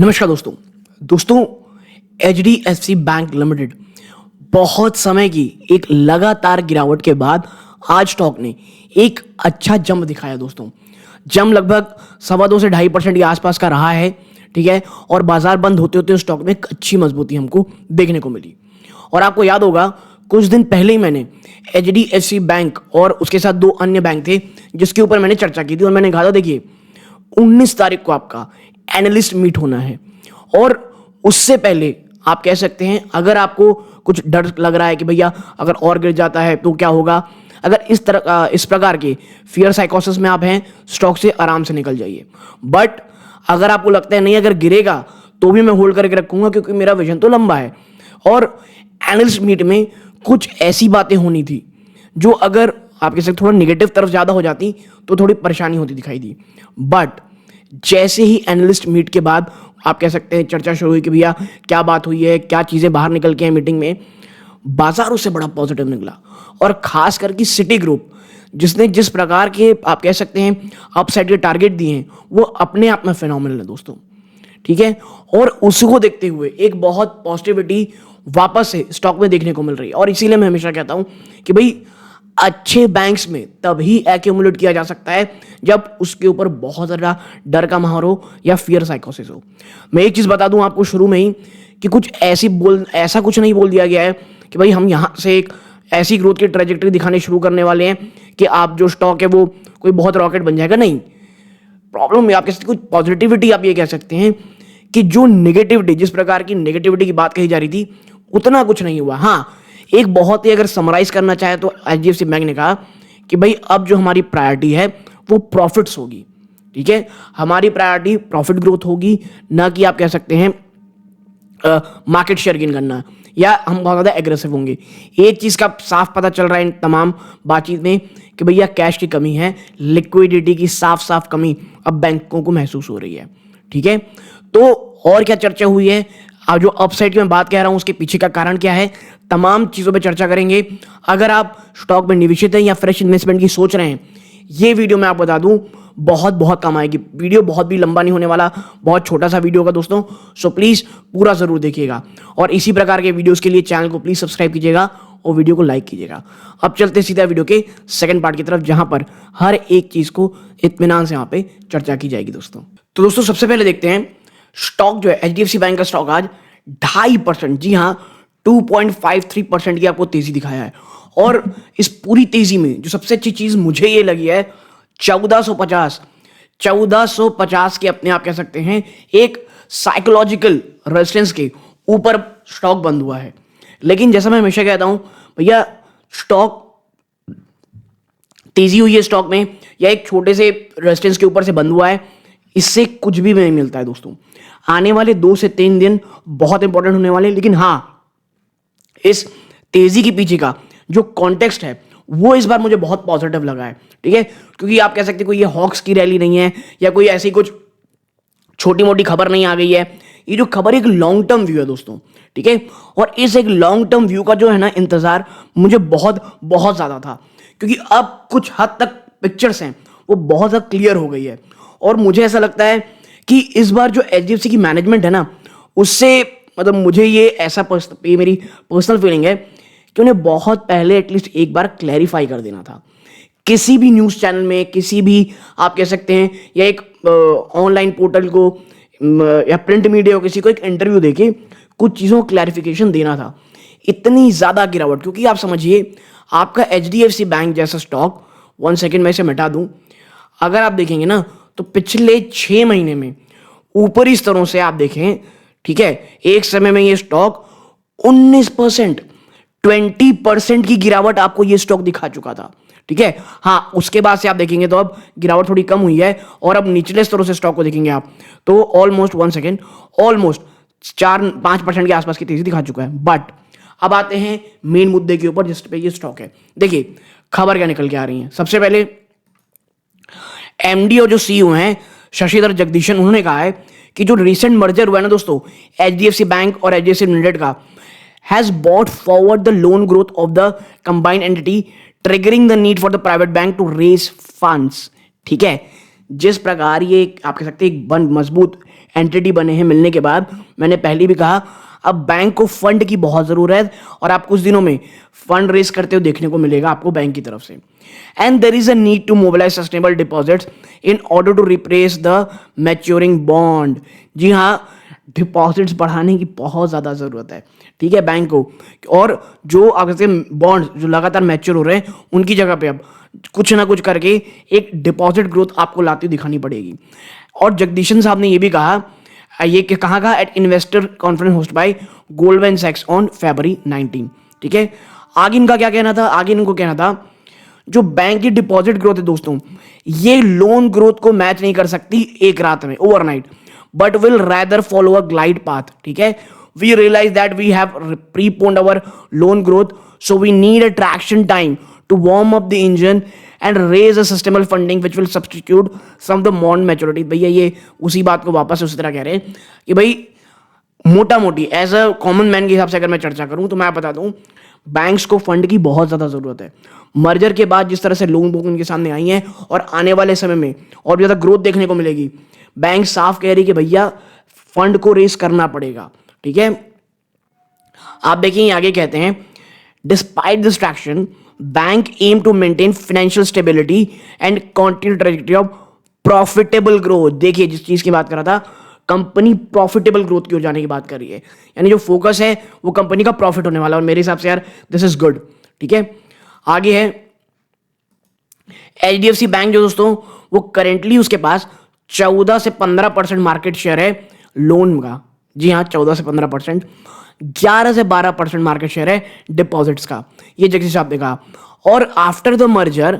नमस्कार दोस्तों HDFC bank limited बहुत समय की एक लगातार गिरावट के बाद आज स्टॉक ने एक अच्छा जंप दिखाया दोस्तों। जंप लगभग 2.25 से 2.5% के आसपास का रहा है, ठीक है। और बाजार बंद होते होते स्टॉक में एक अच्छी मजबूती हमको देखने को मिली। और आपको याद होगा कुछ दिन पहले ही मैंने HDFC बैंक और उसके साथ दो अन्य बैंक थे जिसके ऊपर मैंने चर्चा की थी और मैंने कहा था देखिए 19 तारीख को आपका एनालिस्ट मीट होना है और उससे पहले आप कह सकते हैं अगर आपको कुछ डर लग रहा है कि भैया अगर और गिर जाता है तो क्या होगा, अगर इस प्रकार के फियर साइकोसिस में आप हैं स्टॉक से आराम से निकल जाइए। बट अगर आपको लगता है नहीं अगर गिरेगा तो भी मैं होल्ड करके रखूंगा क्योंकि मेरा विजन तो लंबा है और एनालिस्ट मीट में कुछ ऐसी बातें होनी थी जो अगर आपके साथ थोड़ा निगेटिव तरफ ज्यादा हो जाती तो थोड़ी परेशानी होती दिखाई दी। बट जैसे ही एनालिस्ट मीट के बाद आप कह सकते हैं चर्चा शुरू हुई कि भैया क्या बात हुई है, क्या चीजें बाहर निकल के हैं मीटिंग में, बाजार उससे बड़ा पॉजिटिव निकला। और खास करके सिटी ग्रुप जिसने जिस प्रकार के आप कह सकते हैं अपसाइड के टारगेट दिए हैं वो अपने आप में फिनोमिनल है दोस्तों, ठीक है। और उसको देखते हुए एक बहुत पॉजिटिविटी वापस से स्टॉक में देखने को मिल रही है। और इसीलिए मैं हमेशा कहता हूं कि भाई अच्छे बैंक्स में तभी एक्यूमुलेट किया जा सकता है जब उसके ऊपर बहुत ज़्यादा डर का माहौल हो या फियर साइकोसिस हो। मैं एक चीज़ बता दूं आपको शुरू में ही कि कुछ ऐसा कुछ नहीं बोल दिया गया है कि भाई हम यहाँ से एक ऐसी ग्रोथ की ट्रेजेक्टरी दिखाने शुरू करने वाले हैं कि आप जो स्टॉक है वो कोई बहुत रॉकेट बन जाएगा। नहीं, प्रॉब्लम है आपके साथ कुछ पॉजिटिविटी, आप ये कह सकते हैं कि जो नेगेटिविटी, जिस प्रकार की नेगेटिविटी की बात कही जा रही थी उतना कुछ नहीं हुआ। हाँ, एक बहुत ही अगर समराइज करना चाहे तो HDFC बैंक ने कहा कि भाई अब जो हमारी प्रायोरिटी है वो प्रॉफिट्स होगी, ठीक है। हमारी प्रायोरिटी प्रॉफिट ग्रोथ होगी, ना कि आप कह सकते हैं मार्केट शेयर गेन करना या हम बहुत ज़्यादा एग्रेसिव होंगे। एक चीज़ का साफ पता चल रहा है इन तमाम बातचीत में कि भैया कैश की कमी है, लिक्विडिटी की साफ साफ कमी अब बैंकों को महसूस हो रही है, ठीक है। तो और क्या चर्चा हुई है, अब जो अपसाइड की मैं बात कह रहा हूं उसके पीछे का कारण क्या है, तमाम चीजों पे चर्चा करेंगे। अगर आप स्टॉक में निवेशित हैं या फ्रेश इन्वेस्टमेंट की सोच रहे हैं, ये वीडियो मैं आपको बता दूं बहुत काम आएगी। वीडियो बहुत भी लंबा नहीं होने वाला, बहुत छोटा सा वीडियो होगा दोस्तों, सो प्लीज पूरा जरूर देखिएगा। और इसी प्रकार के वीडियोस के लिए चैनल को प्लीज सब्सक्राइब कीजिएगा और वीडियो को लाइक कीजिएगा। अब चलते सीधा वीडियो के सेकंड पार्ट की तरफ जहां पर हर एक चीज को इत्मीनान से वहां पे चर्चा की जाएगी दोस्तों। तो दोस्तों सबसे पहले देखते हैं स्टॉक जो है HDFC बैंक का स्टॉक आज 2.5%, जी हाँ 2.53% की आपको तेजी दिखाया है। और इस पूरी तेजी में जो सबसे अच्छी चीज मुझे ये लगी है 1450 के अपने आप कह सकते हैं एक साइकोलॉजिकल रेजिस्टेंस के ऊपर स्टॉक बंद हुआ है। लेकिन जैसा मैं हमेशा कहता हूं भैया स्टॉक तेजी हुई है स्टॉक में या एक छोटे से रेजिस्टेंस के ऊपर से बंद हुआ है, इससे कुछ भी नहीं मिलता है दोस्तों। आने वाले 2 से 3 दिन बहुत इंपॉर्टेंट होने वाले हैं। लेकिन हाँ, इस तेजी के पीछे का जो कॉन्टेक्स्ट है वो इस बार मुझे बहुत पॉजिटिव लगा है, ठीक है। क्योंकि आप कह सकते हैं कोई ये हॉक्स की रैली नहीं है या कोई ऐसी कुछ छोटी मोटी खबर नहीं आ गई है। ये जो खबर एक लॉन्ग टर्म व्यू है दोस्तों, ठीक है। और इस एक लॉन्ग टर्म व्यू का जो है ना इंतजार मुझे बहुत ज्यादा था क्योंकि अब कुछ हद तक पिक्चर्स हैं वो बहुत ज्यादा क्लियर हो गई है। और मुझे ऐसा लगता है कि इस बार जो HDFC की मैनेजमेंट है ना उससे मतलब मुझे ये ऐसा ये मेरी पर्सनल फीलिंग है कि उन्हें बहुत पहले एटलीस्ट एक बार क्लैरिफाई कर देना था। किसी भी न्यूज़ चैनल में, किसी भी आप कह सकते हैं या एक ऑनलाइन पोर्टल को या प्रिंट मीडिया को किसी को एक इंटरव्यू देके कुछ चीज़ों को क्लैरिफिकेशन देना था। इतनी ज़्यादा गिरावट, क्योंकि आप समझिए आपका HDFC बैंक जैसा स्टॉक, 1 सेकेंड में इसे मिटा दूँ, अगर आप देखेंगे ना तो पिछले 6 महीने में ऊपरी स्तरों से आप देखें, ठीक है, एक समय में ये स्टॉक 19%, 20% की गिरावट आपको ये स्टॉक दिखा चुका था, ठीक है। हाँ, उसके बाद से आप देखेंगे तो अब गिरावट थोड़ी कम हुई है और अब निचले स्तरों से स्टॉक को देखेंगे आप तो ऑलमोस्ट 4-5% के आसपास की तेजी दिखा चुका है। बट अब आते हैं मेन मुद्दे के ऊपर जिस पे ये स्टॉक है। देखिए खबर क्या निकल के आ रही है। सबसे पहले MD और जो CEO हैं शशिधर जगदीशन, उन्होंने कहा है कि जो रिसेंट मर्जर हुआ है ना दोस्तों HDFC बैंक और HDFC लिमिटेड का, has bought forward the loan growth of the combined entity triggering the need for the private bank to raise funds, ठीक है। जिस प्रकार ये आप कह सकते हैं एक मजबूत एंटिटी बने हैं मिलने के बाद, मैंने पहले भी कहा अब बैंक को फंड की बहुत ज़रूरत है और आप कुछ दिनों में फंड रेस करते हुए देखने को मिलेगा आपको बैंक की तरफ से। And there is a need to mobilise sustainable deposits in order to replace the maturing bond. जी हाँ, डिपॉजिट्स बढ़ाने की बहुत ज़्यादा ज़रूरत है, ठीक है, बैंक को। और जो अगर बॉन्ड जो लगातार मैच्योर हो रहे हैं उनकी जगह पे अब कुछ ना कुछ करके एक डिपॉजिट ग्रोथ आपको लाती हुई दिखानी पड़ेगी। और जगदीशन साहब ने ये भी कहा, ये कहाँ का, at investor conference host by Goldman सैक्स ऑन February 19, ठीक है। आगे इनका क्या कहना था, आगे इनको कहना था जो बैंक की डिपॉजिट ग्रोथ है दोस्तों, ये लोन ग्रोथ को मैच नहीं कर सकती एक रात में, overnight, but will rather follow a glide path, ठीक है। We realise that we have preponed our loan growth, so we need a traction time to warm up the engine and raise a sustainable funding which will substitute some of the bond maturity। भैया ये उसी बात को वापस उसी तरह कह रहे हैं कि भाई मोटा मोटी एज अ कॉमन मैन के हिसाब से अगर मैं चर्चा करूं तो मैं बता दूं बैंक्स को फंड की बहुत ज़्यादा ज़रूरत है। मर्जर के बाद जिस तरह से लोन बुक उनके सामने आई हैं और आने वाले समय में और ज़्यादा ग्रोथ देखने को मिलेगी, बैंक साफ कह रही कि भैया फंड को रेस करना पड़ेगा, ठीक है। आप देखिए आगे कहते हैं, despite this traction bank aim to maintain financial stability and continue trajectory of profitable growth. देखिए जिस चीज की बात कर रहा था, कंपनी प्रॉफिटेबल ग्रोथ की ओर जाने की बात कर रही है, यानी जो फोकस है वो कंपनी का प्रॉफिट होने वाला है। और मेरे हिसाब से यार दिस इज गुड, ठीक है। आगे है HDFC बैंक, जो दोस्तों वो करेंटली उसके पास 14 से 15% मार्केट शेयर है लोन का। जी हाँ, 14 से 15%, 11 से 12% मार्केट शेयर है डिपॉजिट्स का, ये जगदीश साहब ने कहा। और after the merger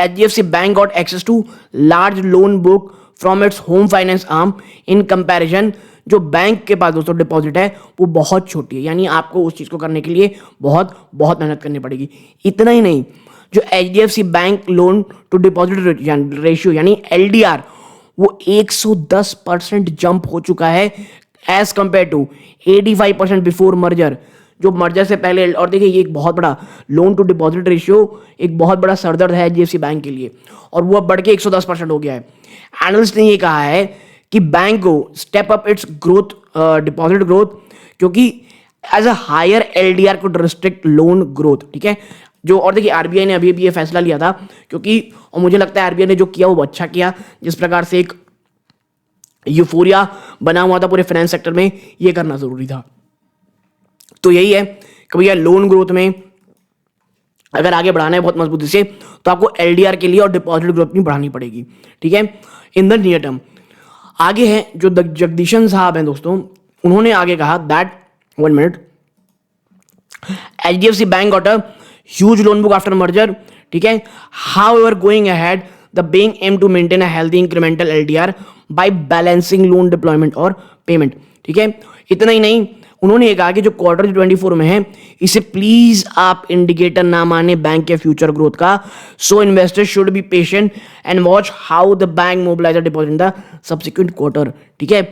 HDFC bank got access to large loan book from its home finance arm. In comparison जो बैंक के पास दोस्तों डिपॉजिट है वो बहुत छोटी है, यानी आपको उस चीज को करने के लिए बहुत बहुत मेहनत करनी पड़ेगी। इतना ही नहीं, जो HDFC bank loan to deposit ratio यानी LDR वो 110% जंप हो चुका है as compared to 85% before merger, जो मर्जर से पहले। और देखिए ये एक बहुत बड़ा लोन टू डिपॉजिट रेशियो एक बहुत बड़ा सरदर्द है HDFC बैंक के लिए, और वो अब बढ़ के 110% हो गया है। एनालिस्ट ने ये कहा है कि बैंक को step up its growth, deposit growth, क्योंकि as a higher LDR could restrict loan growth, ठीक है। जो और देखिए RBI ने अभी भी ये फैसला लिया था, क्योंकि और मुझे लगता है RBI ने जो किया वो अच्छा किया, जिस प्रकार से एक यूफोरिया बना हुआ था पूरे फाइनेंस सेक्टर में, ये करना जरूरी था। तो यही है कि भैया लोन ग्रोथ में अगर आगे बढ़ाना है बहुत मजबूती से, तो आपको LDR के लिए और डिपॉजिट ग्रोथ भी बढ़ानी पड़ेगी, ठीक है, इन द नियर टर्म। आगे है जो जगदीशन साहब हैं दोस्तों, उन्होंने आगे कहा that 1 minute, HDFC bank got a huge loan book after merger, ठीक है। However going ahead the bank aim to maintain a healthy incremental LDR by balancing loan deployment और पेमेंट, ठीक है। इतना ही नहीं, उन्होंने ये कहा कि जो क्वार्टर 24 में है इसे प्लीज आप इंडिकेटर ना माने बैंक के फ्यूचर ग्रोथ का। So investors should be patient and watch how the bank mobilize deposit in the subsequent quarter, ठीक है।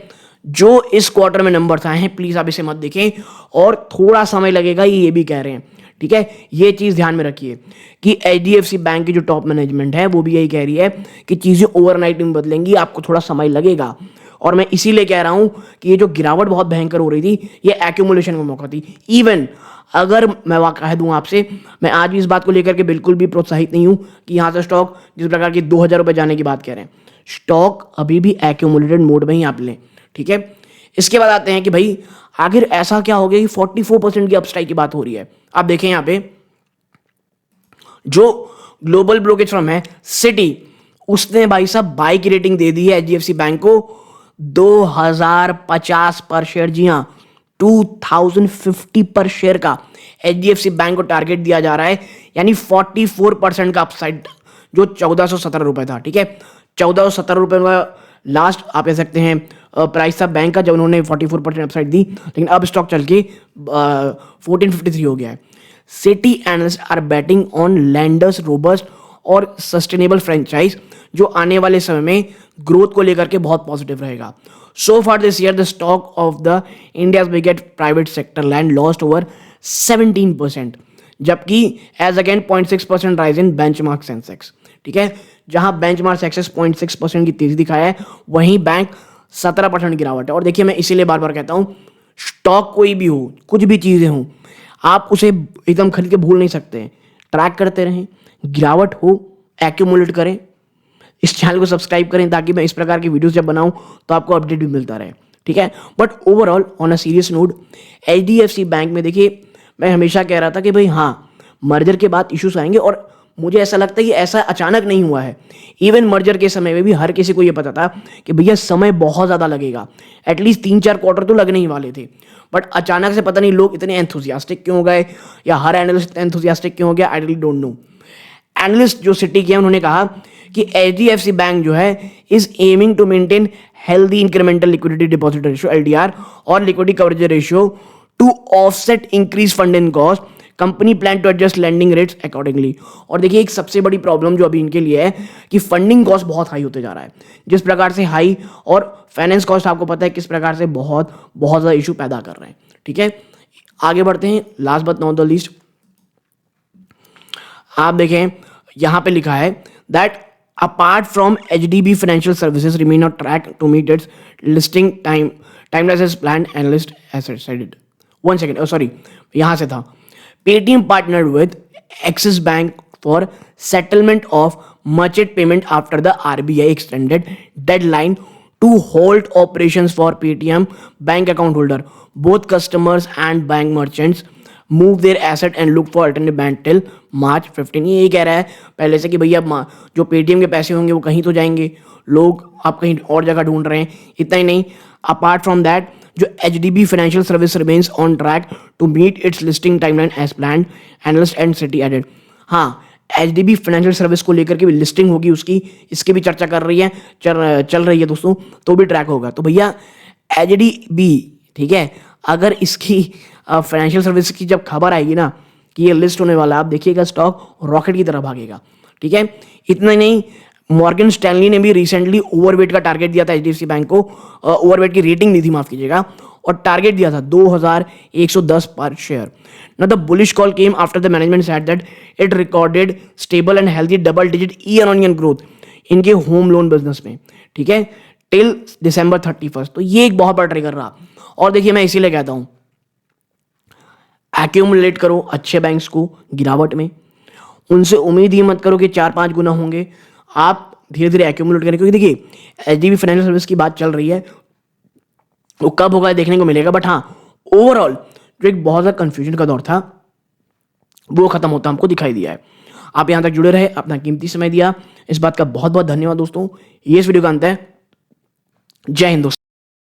जो इस क्वार्टर में नंबर्स आए हैं प्लीज आप इसे मत देखें, और थोड़ा समय लगेगा ये भी कह रहे हैं, ठीक है। ये चीज ध्यान में रखिए कि HDFC बैंक की जो टॉप मैनेजमेंट है वो भी यही कह रही है कि चीजें ओवरनाइट में बदलेंगी, आपको थोड़ा समय लगेगा। और मैं इसीलिए कह रहा हूं कि ये जो गिरावट बहुत भयंकर हो रही थी, ये एक्यूमुलेशन का मौका थी। इवन अगर मैं कह दूं आपसे, मैं आज भी इस बात को लेकर के बिल्कुल भी प्रोत्साहित नहीं हूं कि यहां से स्टॉक जिस प्रकार की 2000 रुपए जाने की बात कह रहे हैं, स्टॉक अभी भी एक्यूमुलेटेड मोड में ही आप लें, ठीक है। इसके बाद आते हैं कि भाई आखिर ऐसा क्या हो गया कि 44% की अपसाइड की बात हो रही है। आप देखें यहां पे जो ग्लोबल ब्रोकेज फर्म है सिटी, उसने भाई साहब बाई की रेटिंग दे दी है HDFC बैंक को 2050 पर शेयर। जी हां, 2050 पर शेयर का HDFC बैंक को टारगेट दिया जा रहा है, यानी 44% का अपसाइड, जो 1417 रुपए था, ठीक है। 1417 रुपए का लास्ट आप कह सकते हैं प्राइस था बैंक का जब उन्होंने 44% अपसाइड दी, लेकिन अब स्टॉक चल के 1453 हो गया है। City analyst are batting on lenders robust और सस्टेनेबल फ्रेंचाइज, जो आने वाले समय में ग्रोथ को लेकर के बहुत पॉजिटिव रहेगा। So far this year the stock of the India's biggest private sector land lost over 17%, जबकि as again 0.6% rise in benchmark Sensex, ठीक है। जहां बेंचमार्क सेंसेक्स 0.6% की तेजी दिखाया है, वहीं बैंक 17% गिरावट है। और देखिए मैं इसीलिए बार बार कहता हूं, स्टॉक कोई भी हो, कुछ भी चीजें हों, आप उसे एकदम खरीद के भूल नहीं सकते हैं। ट्रैक करते रहें, गिरावट हो एक्यूमुलेट करें, इस चैनल को सब्सक्राइब करें ताकि मैं इस प्रकार की वीडियोस जब बनाऊं तो आपको अपडेट भी मिलता रहे, ठीक है। But overall on a serious note, HDFC bank में देखिए मैं हमेशा कह रहा था कि भाई हाँ, मर्जर के बाद इश्यूज आएंगे, और मुझे ऐसा लगता है कि ऐसा अचानक नहीं हुआ है। इवन मर्जर के समय में भी हर किसी को यह पता था कि भैया समय बहुत ज्यादा लगेगा, एटलीस्ट 3-4 क्वार्टर तो लगने ही वाले थे। बट अचानक से पता नहीं लोग इतने एंथुसियास्टिक क्यों हो गए, या हर एनालिस्ट एंथुसियास्टिक क्यों हो गया, I really don't know. Analyst जो सिटी के हैं उन्होंने कहा कि एचडीएफसी बैंक जो है is aiming to maintain healthy incremental liquidity deposit ratio LDR और liquidity coverage ratio to offset increase funding cost. Company plan to adjust lending rates accordingly. और देखिए एक सबसे बड़ी प्रॉब्लम जो अभी इनके लिए है कि फंडिंग कॉस्ट बहुत हाई होते जा रहा है, जिस प्रकार से हाई, और फाइनेंस कॉस्ट आपको पता है किस प्रकार से बहुत बहुत ज्यादा इशू पैदा कर रहे हैं, ठीक है। आगे बढ़ते हैं, last but not the least, आप देखें यहां पे लिखा है that apart from HDB financial services remain on track to meet its listing timeline as planned, analyst has said. One second, sorry, यहां से था। Paytm partnered with Axis bank for settlement of merchant payment after the RBI extended deadline to hold operations for Paytm bank account holder, both customers and bank merchants move their asset and look for alternative bank till March 15। ये कह रहा है पहले से कि भैया जो Paytm के पैसे होंगे वो कहीं तो जाएंगे, लोग आप कहीं और जगह ढूंढ रहे हैं। इतना ही नहीं, अपार्ट फ्रॉम दैट जो HDB financial service remains on track to meet its listing timeline as planned, analyst and Citi added. हाँ, एचडीबी फाइनेंशियल सर्विस को लेकर के भी लिस्टिंग होगी उसकी, इसकी भी चर्चा कर रही है, चल रही है दोस्तों, तो भी ट्रैक होगा। तो भैया एचडीबी, ठीक है, अगर इसकी फाइनेंशियल सर्विस की जब खबर आएगी ना कि ये लिस्ट होने वाला है, आप देखिएगा स्टॉक रॉकेट की तरह भागेगा, ठीक है। इतना ही नहीं, मॉर्गन स्टैनली ने भी रिसेंटली ओवरवेट का टारगेट दिया था एचडीएफसी बैंक को, ओवरवेट की रेटिंग दी थी, माफ कीजिएगा, और टारगेट दिया था 2110 पर share. Now the bullish call came after the management said that it recorded stable and healthy double digit year on year growth इनके होम लोन बिजनेस में, ठीक है, टिल December 31। तो ये एक बहुत बड़ा ट्रिगर रहा। और देखिए मैं इसीलिए कहता हूं, एक्यूमुलेट करो अच्छे बैंक्स को गिरावट में, उनसे उम्मीद ही मत करो कि 4-5 गुना होंगे, आप धीरे धीरे एक्यूमुलेट करें, क्योंकि देखिए एचडीबी फाइनेंशियल सर्विस की बात चल रही है, वो कब होगा देखने को मिलेगा। बट हाँ, ओवरऑल जो एक बहुत ज़्यादा कंफ्यूजन का दौर था वो खत्म होता हमको दिखाई दिया है। आप यहां तक जुड़े रहे, अपना कीमती समय दिया, इस बात का बहुत बहुत धन्यवाद दोस्तों। ये इस वीडियो का अंत है। जय हिंद दोस्तों।